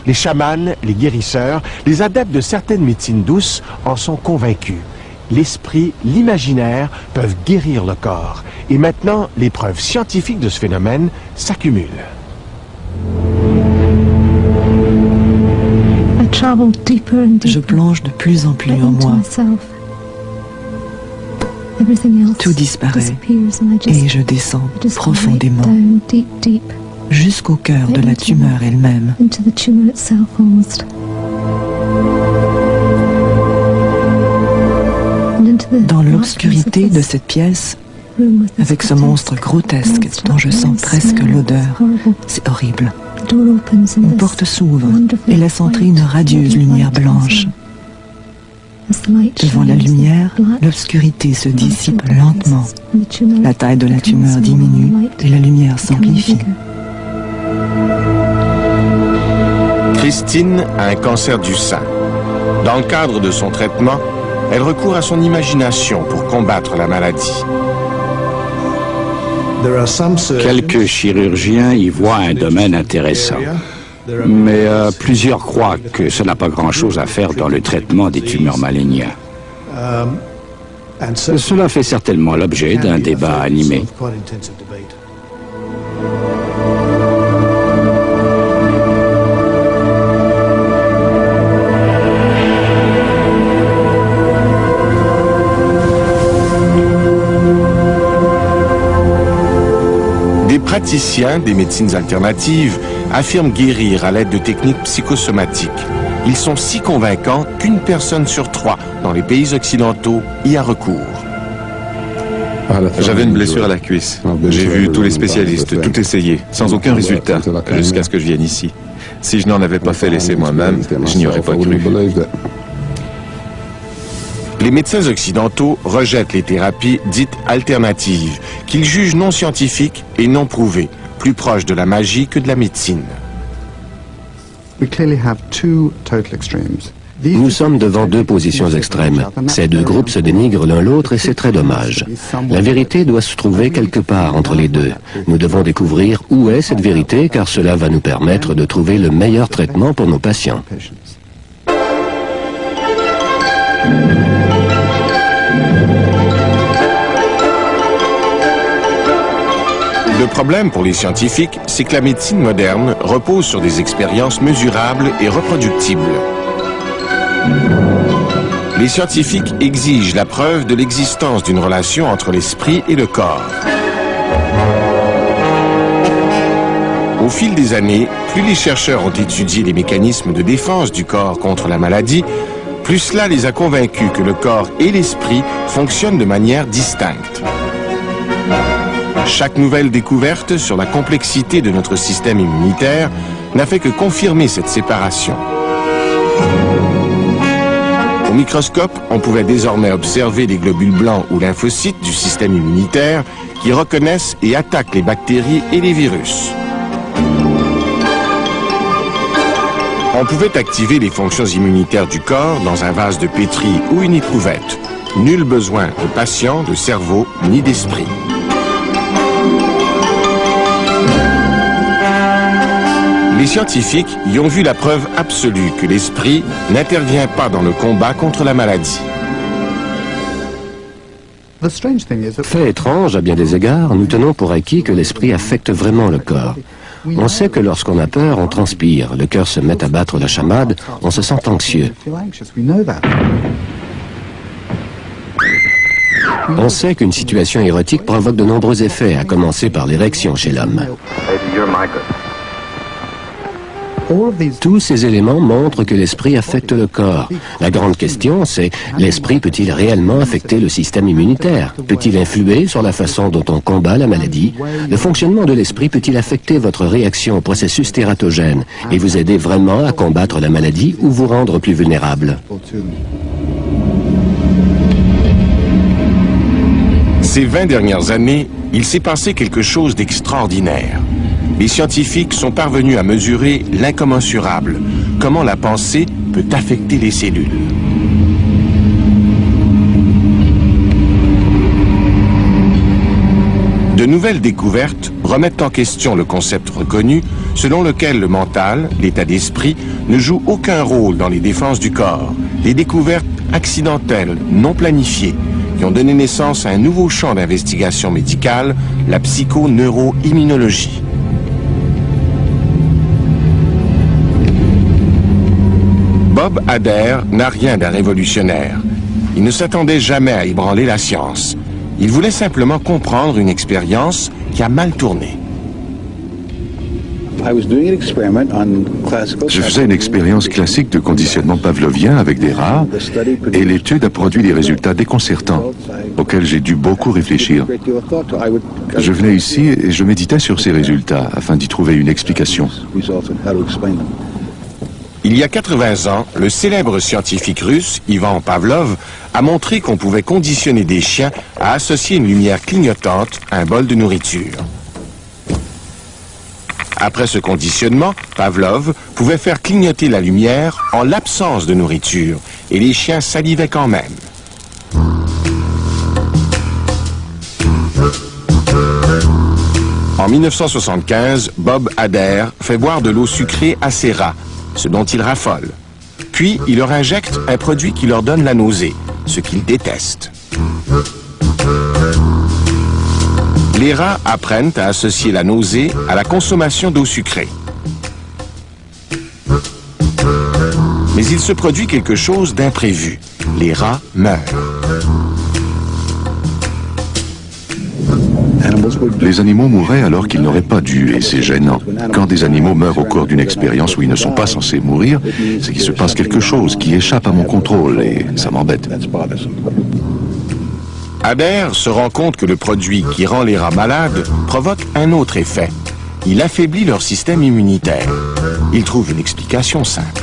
Les chamans, les guérisseurs, les adeptes de certaines médecines douces en sont convaincus. L'esprit, l'imaginaire peuvent guérir le corps. Et maintenant, les preuves scientifiques de ce phénomène s'accumulent. Je plonge de plus en plus en moi. Tout disparaît et je descends profondément jusqu'au cœur de la tumeur elle-même. Dans l'obscurité de cette pièce, avec ce monstre grotesque dont je sens presque l'odeur, c'est horrible. Une porte s'ouvre et laisse entrer une radieuse lumière blanche. Devant la lumière, l'obscurité se dissipe lentement. La taille de la tumeur diminue et la lumière s'amplifie. Christine a un cancer du sein. Dans le cadre de son traitement, elle recourt à son imagination pour combattre la maladie. Quelques chirurgiens y voient un domaine intéressant. Mais plusieurs croient que ça n'a pas grand-chose à faire dans le traitement des tumeurs malignes. Cela fait certainement l'objet d'un débat animé. Des praticiens des médecines alternatives affirment guérir à l'aide de techniques psychosomatiques. Ils sont si convaincants qu'une personne sur 3 dans les pays occidentaux y a recours. J'avais une blessure à la cuisse. J'ai vu tous les spécialistes, tout essayer, sans aucun résultat, jusqu'à ce que je vienne ici. Si je n'en avais pas fait l'essai moi-même, je n'y aurais pas cru. Les médecins occidentaux rejettent les thérapies dites alternatives, qu'ils jugent non scientifiques et non prouvées, plus proches de la magie que de la médecine. Nous sommes devant deux positions extrêmes. Ces deux groupes se dénigrent l'un l'autre et c'est très dommage. La vérité doit se trouver quelque part entre les deux. Nous devons découvrir où est cette vérité car cela va nous permettre de trouver le meilleur traitement pour nos patients. Le problème pour les scientifiques, c'est que la médecine moderne repose sur des expériences mesurables et reproductibles. Les scientifiques exigent la preuve de l'existence d'une relation entre l'esprit et le corps. Au fil des années, plus les chercheurs ont étudié les mécanismes de défense du corps contre la maladie, plus cela les a convaincus que le corps et l'esprit fonctionnent de manière distincte. Chaque nouvelle découverte sur la complexité de notre système immunitaire n'a fait que confirmer cette séparation. Au microscope, on pouvait désormais observer les globules blancs ou lymphocytes du système immunitaire qui reconnaissent et attaquent les bactéries et les virus. On pouvait activer les fonctions immunitaires du corps dans un vase de pétri ou une éprouvette. Nul besoin au patient de cerveau ni d'esprit. Les scientifiques y ont vu la preuve absolue que l'esprit n'intervient pas dans le combat contre la maladie. Fait étrange, à bien des égards, nous tenons pour acquis que l'esprit affecte vraiment le corps. On sait que lorsqu'on a peur, on transpire, le cœur se met à battre la chamade, on se sent anxieux. On sait qu'une situation érotique provoque de nombreux effets, à commencer par l'érection chez l'homme. Tous ces éléments montrent que l'esprit affecte le corps. La grande question, c'est l'esprit peut-il réellement affecter le système immunitaire? Peut-il influer sur la façon dont on combat la maladie? Le fonctionnement de l'esprit peut-il affecter votre réaction au processus tératogène et vous aider vraiment à combattre la maladie ou vous rendre plus vulnérable? Ces 20 dernières années, il s'est passé quelque chose d'extraordinaire. Les scientifiques sont parvenus à mesurer l'incommensurable, comment la pensée peut affecter les cellules. De nouvelles découvertes remettent en question le concept reconnu selon lequel le mental, l'état d'esprit, ne joue aucun rôle dans les défenses du corps. Des découvertes accidentelles, non planifiées, qui ont donné naissance à un nouveau champ d'investigation médicale, la psychoneuroimmunologie. Bob Hader n'a rien d'un révolutionnaire. Il ne s'attendait jamais à ébranler la science. Il voulait simplement comprendre une expérience qui a mal tourné. Je faisais une expérience classique de conditionnement pavlovien avec des rats et l'étude a produit des résultats déconcertants auxquels j'ai dû beaucoup réfléchir. Je venais ici et je méditais sur ces résultats afin d'y trouver une explication. Il y a 80 ans, le célèbre scientifique russe, Ivan Pavlov, a montré qu'on pouvait conditionner des chiens à associer une lumière clignotante à un bol de nourriture. Après ce conditionnement, Pavlov pouvait faire clignoter la lumière en l'absence de nourriture, et les chiens salivaient quand même. En 1975, Bob Hader fait boire de l'eau sucrée à ses rats, ce dont ils raffolent. Puis, il leur injecte un produit qui leur donne la nausée, ce qu'ils détestent. Les rats apprennent à associer la nausée à la consommation d'eau sucrée. Mais il se produit quelque chose d'imprévu. Les rats meurent. Les animaux mouraient alors qu'ils n'auraient pas dû, et c'est gênant. Quand des animaux meurent au cours d'une expérience où ils ne sont pas censés mourir, c'est qu'il se passe quelque chose qui échappe à mon contrôle, et ça m'embête. Hader se rend compte que le produit qui rend les rats malades provoque un autre effet. Il affaiblit leur système immunitaire. Il trouve une explication simple.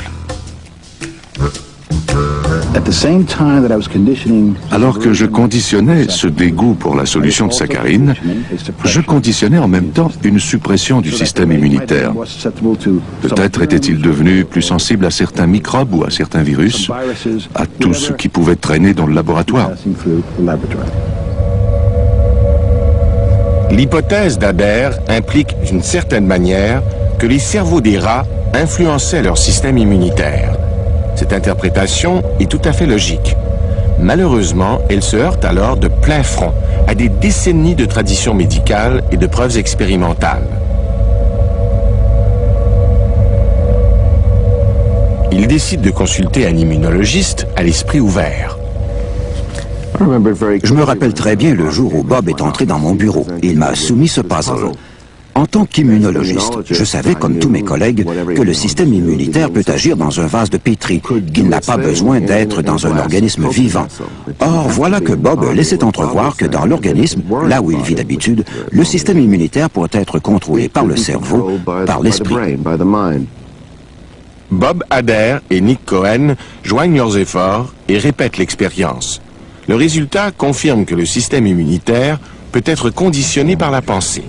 Alors que je conditionnais ce dégoût pour la solution de saccharine, je conditionnais en même temps une suppression du système immunitaire. Peut-être était-il devenu plus sensible à certains microbes ou à certains virus, à tout ce qui pouvait traîner dans le laboratoire. L'hypothèse d'Hader implique d'une certaine manière que les cerveaux des rats influençaient leur système immunitaire. Cette interprétation est tout à fait logique. Malheureusement, elle se heurte alors de plein front à des décennies de traditions médicales et de preuves expérimentales. Il décide de consulter un immunologiste à l'esprit ouvert. Je me rappelle très bien le jour où Bob est entré dans mon bureau. Il m'a soumis ce puzzle. En tant qu'immunologiste, je savais, comme tous mes collègues, que le système immunitaire peut agir dans un vase de pétri, qu'il n'a pas besoin d'être dans un organisme vivant. Or, voilà que Bob laissait entrevoir que dans l'organisme, là où il vit d'habitude, le système immunitaire pourrait être contrôlé par le cerveau, par l'esprit. Bob Hader et Nick Cohen joignent leurs efforts et répètent l'expérience. Le résultat confirme que le système immunitaire peut être conditionné par la pensée.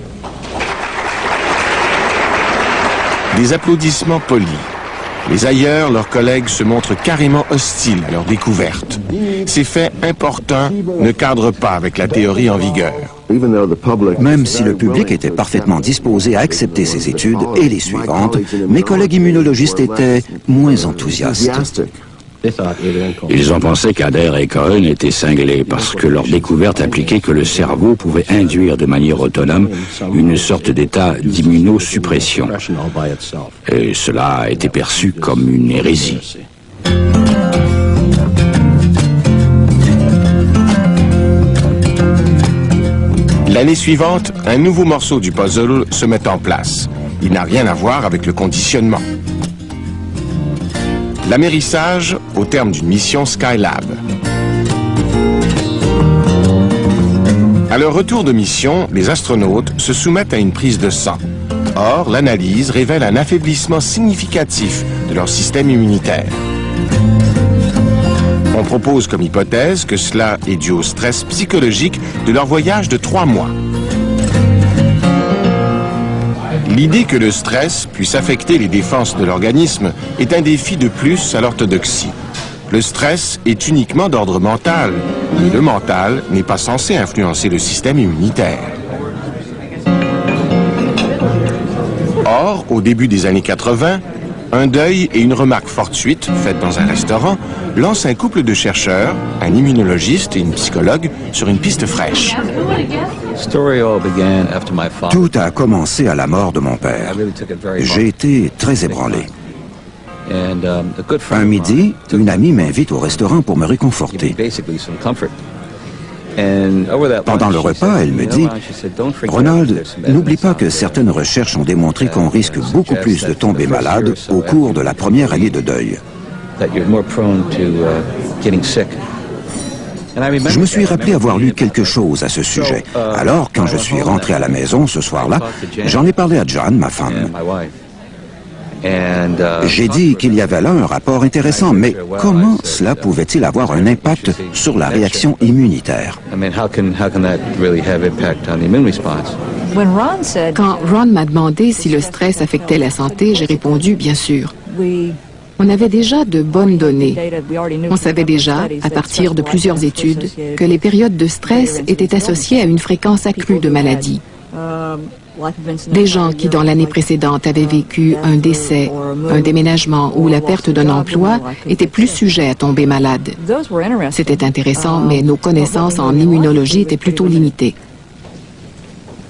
Des applaudissements polis. Mais ailleurs, leurs collègues se montrent carrément hostiles à leur découverte. Ces faits importants ne cadrent pas avec la théorie en vigueur. Même si le public était parfaitement disposé à accepter ces études et les suivantes, mes collègues immunologistes étaient moins enthousiastes. Ils ont pensé qu'Hader et Cohen étaient cinglés parce que leur découverte impliquait que le cerveau pouvait induire de manière autonome une sorte d'état d'immunosuppression. Et cela a été perçu comme une hérésie. L'année suivante, un nouveau morceau du puzzle se met en place. Il n'a rien à voir avec le conditionnement. L'amérissage au terme d'une mission Skylab. À leur retour de mission, les astronautes se soumettent à une prise de sang. Or, l'analyse révèle un affaiblissement significatif de leur système immunitaire. On propose comme hypothèse que cela est dû au stress psychologique de leur voyage de 3 mois. L'idée que le stress puisse affecter les défenses de l'organisme est un défi de plus à l'orthodoxie. Le stress est uniquement d'ordre mental, mais le mental n'est pas censé influencer le système immunitaire. Or, au début des années 80, un deuil et une remarque fortuite, faite dans un restaurant, lancent un couple de chercheurs, un immunologiste et une psychologue, sur une piste fraîche. Tout a commencé à la mort de mon père. J'ai été très ébranlé. Un midi, une amie m'invite au restaurant pour me réconforter. Pendant le repas, elle me dit « Ronald, n'oublie pas que certaines recherches ont démontré qu'on risque beaucoup plus de tomber malade au cours de la première année de deuil. » Je me suis rappelé avoir lu quelque chose à ce sujet. Alors, quand je suis rentré à la maison ce soir-là, j'en ai parlé à John, ma femme. J'ai dit qu'il y avait là un rapport intéressant, mais comment cela pouvait-il avoir un impact sur la réaction immunitaire? Quand Ron m'a demandé si le stress affectait la santé, j'ai répondu bien sûr. On avait déjà de bonnes données. On savait déjà, à partir de plusieurs études, que les périodes de stress étaient associées à une fréquence accrue de maladies. Des gens qui, dans l'année précédente, avaient vécu un décès, un déménagement ou la perte d'un emploi étaient plus sujets à tomber malades. C'était intéressant, mais nos connaissances en immunologie étaient plutôt limitées.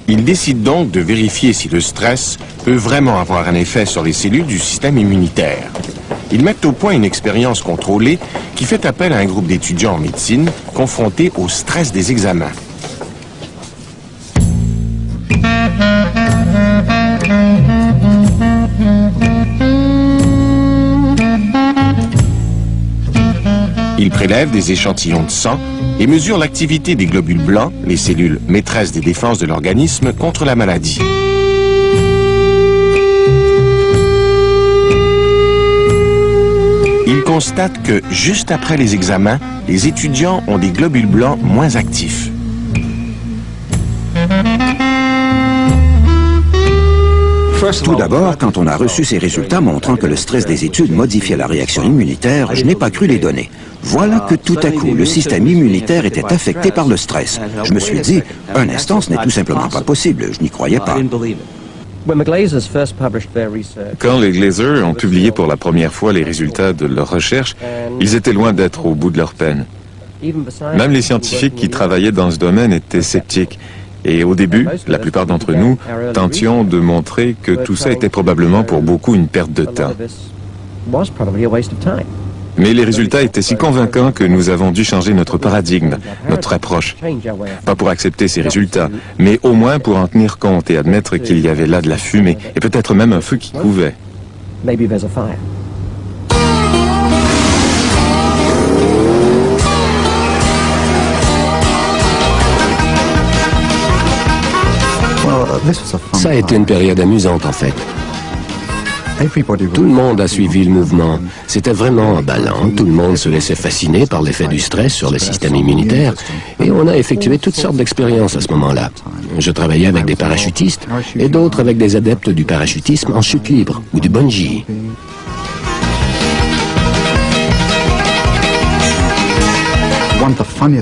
Ils décident donc de vérifier si le stress peut vraiment avoir un effet sur les cellules du système immunitaire. Ils mettent au point une expérience contrôlée qui fait appel à un groupe d'étudiants en médecine confrontés au stress des examens. Ils prélèvent des échantillons de sang et mesurent l'activité des globules blancs, les cellules maîtresses des défenses de l'organisme contre la maladie. Ils constatent que, juste après les examens, les étudiants ont des globules blancs moins actifs. Tout d'abord, quand on a reçu ces résultats montrant que le stress des études modifiait la réaction immunitaire, je n'ai pas cru les données. Voilà que tout à coup, le système immunitaire était affecté par le stress. Je me suis dit, un instant, ce n'est tout simplement pas possible. Je n'y croyais pas. Quand les Glaser ont publié pour la première fois les résultats de leurs recherches, ils étaient loin d'être au bout de leur peine. Même les scientifiques qui travaillaient dans ce domaine étaient sceptiques. Et au début, la plupart d'entre nous tentions de montrer que tout ça était probablement pour beaucoup une perte de temps. Mais les résultats étaient si convaincants que nous avons dû changer notre paradigme, notre approche. Pas pour accepter ces résultats, mais au moins pour en tenir compte et admettre qu'il y avait là de la fumée, et peut-être même un feu qui couvait. Ça a été une période amusante en fait. Tout le monde a suivi le mouvement. C'était vraiment emballant. Tout le monde se laissait fasciner par l'effet du stress sur le système immunitaire. Et on a effectué toutes sortes d'expériences à ce moment-là. Je travaillais avec des parachutistes et d'autres avec des adeptes du parachutisme en chute libre ou du bungee.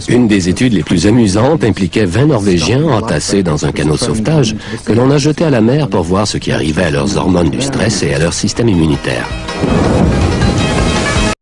Une des études les plus amusantes impliquait 20 Norvégiens entassés dans un canot de sauvetage que l'on a jeté à la mer pour voir ce qui arrivait à leurs hormones du stress et à leur système immunitaire.